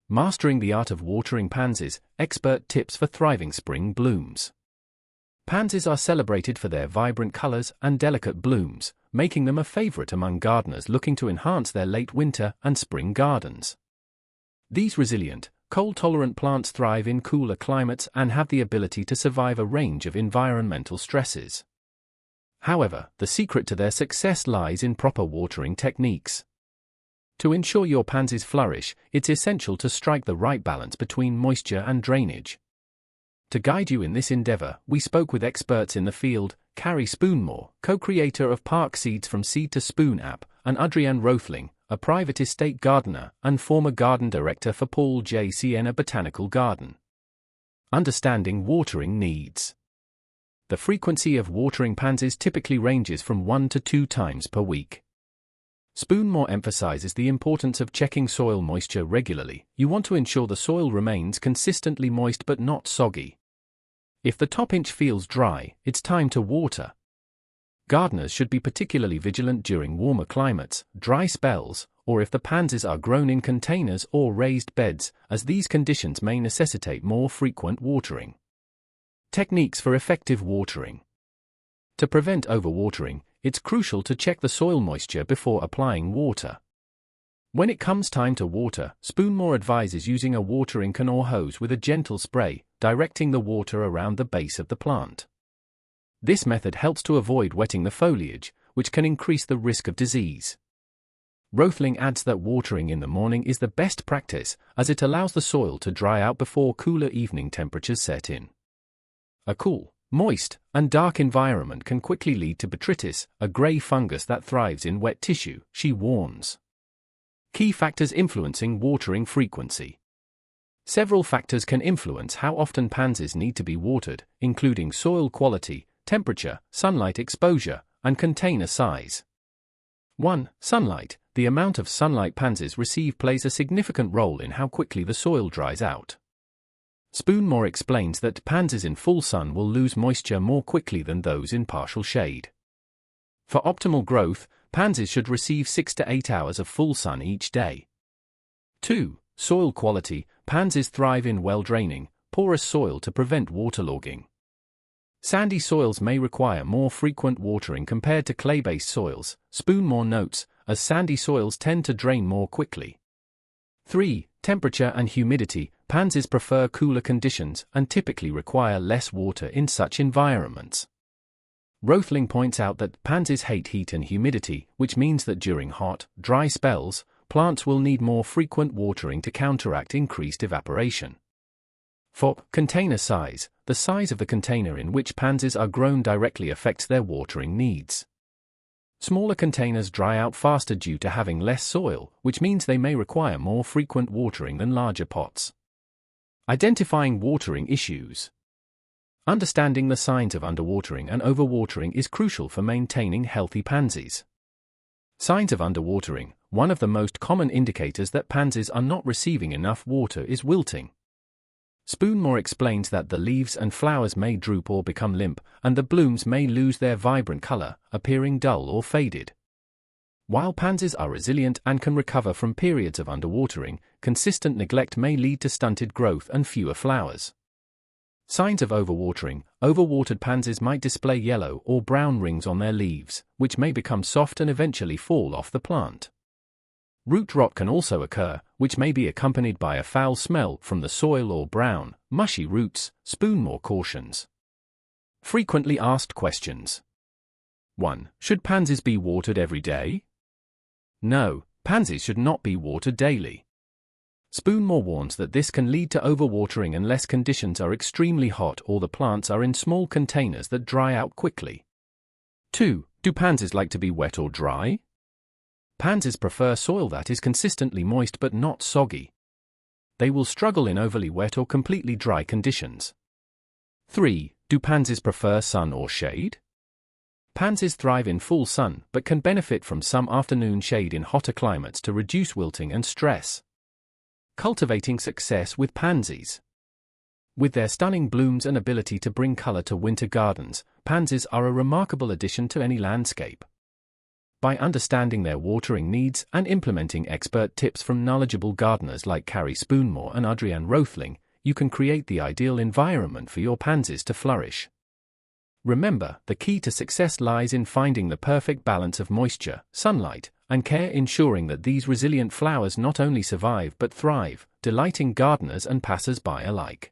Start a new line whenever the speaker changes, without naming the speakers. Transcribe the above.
Mastering the art of watering pansies, expert tips for thriving spring blooms. Pansies are celebrated for their vibrant colors and delicate blooms, making them a favorite among gardeners looking to enhance their late winter and spring gardens. These resilient, cold-tolerant plants thrive in cooler climates and have the ability to survive a range of environmental stresses. However, the secret to their success lies in proper watering techniques. To ensure your pansies flourish, it's essential to strike the right balance between moisture and drainage. To guide you in this endeavor, we spoke with experts in the field, Carrie Spoonmore, co-creator of Park Seeds from Seed to Spoon app, and Adrienne Rothling, a private estate gardener and former garden director for Paul J. Sienna Botanical Garden. Understanding watering needs. The frequency of watering pansies typically ranges from 1 to 2 times per week. Spoonmore emphasizes the importance of checking soil moisture regularly. You want to ensure the soil remains consistently moist but not soggy. If the top inch feels dry, it's time to water. Gardeners should be particularly vigilant during warmer climates, dry spells, or if the pansies are grown in containers or raised beds, as these conditions may necessitate more frequent watering. Techniques for effective watering. To prevent overwatering, it's crucial to check the soil moisture before applying water. When it comes time to water, Spoonmore advises using a watering can or hose with a gentle spray, directing the water around the base of the plant. This method helps to avoid wetting the foliage, which can increase the risk of disease. Rothling adds that watering in the morning is the best practice, as it allows the soil to dry out before cooler evening temperatures set in. A cool, moist, and dark environment can quickly lead to botrytis, a gray fungus that thrives in wet tissue, she warns. Key factors influencing watering frequency. Several factors can influence how often pansies need to be watered, including soil quality, temperature, sunlight exposure, and container size. 1. Sunlight. The amount of sunlight pansies receive plays a significant role in how quickly the soil dries out. Spoonmore explains that pansies in full sun will lose moisture more quickly than those in partial shade. For optimal growth, pansies should receive 6 to 8 hours of full sun each day. 2. Soil quality. Pansies thrive in well-draining, porous soil to prevent waterlogging. Sandy soils may require more frequent watering compared to clay-based soils, Spoonmore notes, as sandy soils tend to drain more quickly. 3. Temperature and humidity. Pansies prefer cooler conditions and typically require less water in such environments. Rothling points out that pansies hate heat and humidity, which means that during hot, dry spells, plants will need more frequent watering to counteract increased evaporation. 4. Container size. The size of the container in which pansies are grown directly affects their watering needs. Smaller containers dry out faster due to having less soil, which means they may require more frequent watering than larger pots. Identifying watering issues. Understanding the signs of underwatering and overwatering is crucial for maintaining healthy pansies. Signs of underwatering. One of the most common indicators that pansies are not receiving enough water is wilting. Spoonmore explains that the leaves and flowers may droop or become limp, and the blooms may lose their vibrant color, appearing dull or faded. While pansies are resilient and can recover from periods of underwatering, consistent neglect may lead to stunted growth and fewer flowers. Signs of overwatering. Overwatered pansies might display yellow or brown rings on their leaves, which may become soft and eventually fall off the plant. Root rot can also occur, which may be accompanied by a foul smell from the soil or brown, mushy roots, Spoonmore cautions. Frequently asked questions. 1. Should pansies be watered every day? No, pansies should not be watered daily. Spoonmore warns that this can lead to overwatering unless conditions are extremely hot or the plants are in small containers that dry out quickly. 2. Do pansies like to be wet or dry? Pansies prefer soil that is consistently moist but not soggy. They will struggle in overly wet or completely dry conditions. 3. Do pansies prefer sun or shade? Pansies thrive in full sun but can benefit from some afternoon shade in hotter climates to reduce wilting and stress. Cultivating success with pansies. With their stunning blooms and ability to bring color to winter gardens, pansies are a remarkable addition to any landscape. By understanding their watering needs and implementing expert tips from knowledgeable gardeners like Carrie Spoonmore and Adrienne Rothling, you can create the ideal environment for your pansies to flourish. Remember, the key to success lies in finding the perfect balance of moisture, sunlight, and care, ensuring that these resilient flowers not only survive but thrive, delighting gardeners and passers-by alike.